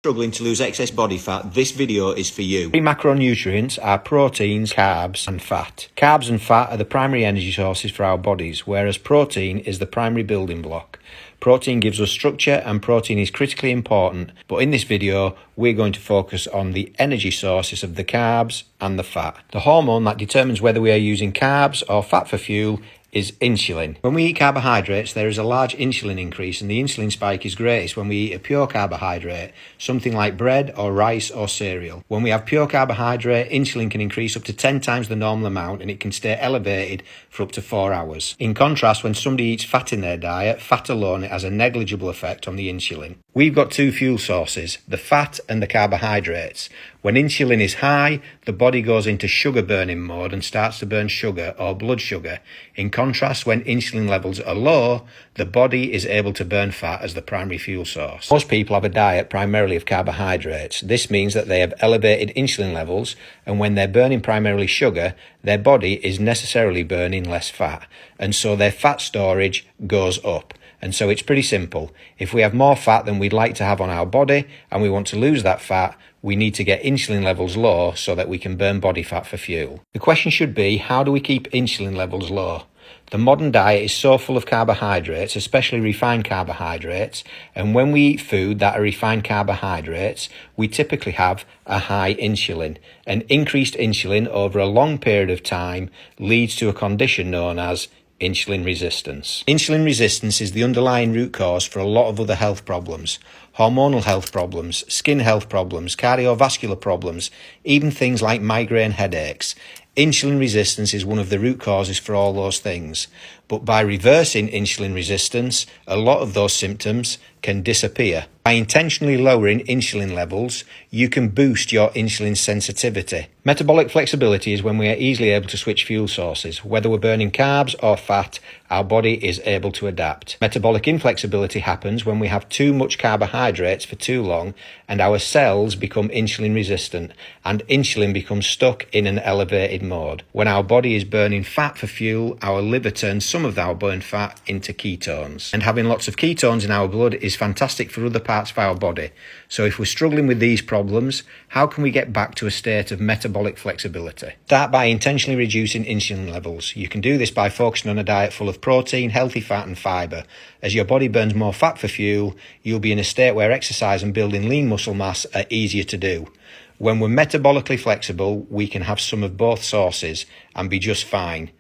Struggling to lose excess body fat, this video is for you. Three macronutrients are proteins, carbs and fat. Carbs and fat are the primary energy sources for our bodies, whereas protein is the primary building block. Protein gives us structure and protein is critically important, but in this video we're going to focus on the energy sources of the carbs and the fat. The hormone that determines whether we are using carbs or fat for fuel is insulin. When we eat carbohydrates, there is a large insulin increase, and the insulin spike is greatest when we eat a pure carbohydrate, something like bread or rice or cereal. When we have pure carbohydrate, insulin can increase up to 10 times the normal amount, and it can stay elevated for up to 4 hours. In contrast, when somebody eats fat in their diet, fat alone has a negligible effect on the insulin. We've got two fuel sources, the fat and the carbohydrates. When insulin is high, the body goes into sugar burning mode and starts to burn sugar or blood sugar. In contrast, when insulin levels are low, the body is able to burn fat as the primary fuel source. Most people have a diet primarily of carbohydrates. This means that they have elevated insulin levels, and when they're burning primarily sugar, their body is necessarily burning less fat, and so their fat storage goes up. And so it's pretty simple. If we have more fat than we'd like to have on our body and we want to lose that fat, we need to get insulin levels low so that we can burn body fat for fuel. The question should be, how do we keep insulin levels low? The modern diet is so full of carbohydrates, especially refined carbohydrates, and when we eat food that are refined carbohydrates, we typically have a high insulin. And increased insulin over a long period of time leads to a condition known as insulin resistance. Insulin resistance is the underlying root cause for a lot of other health problems. Hormonal health problems, skin health problems, cardiovascular problems, even things like migraine headaches. Insulin resistance is one of the root causes for all those things. But by reversing insulin resistance, a lot of those symptoms can disappear. By intentionally lowering insulin levels, you can boost your insulin sensitivity. Metabolic flexibility is when we are easily able to switch fuel sources. Whether we're burning carbs or fat, our body is able to adapt. Metabolic inflexibility happens when we have too much carbohydrates for too long and our cells become insulin resistant and insulin becomes stuck in an elevated mode. When our body is burning fat for fuel, our liver turns some of our burned fat into ketones. And having lots of ketones in our blood is fantastic for other parts of our body. So if we're struggling with these problems, how can we get back to a state of metabolic flexibility? Start by intentionally reducing insulin levels. You can do this by focusing on a diet full of protein, healthy fat and fibre. As your body burns more fat for fuel, you'll be in a state where exercise and building lean muscle mass are easier to do. When we're metabolically flexible, we can have some of both sources and be just fine.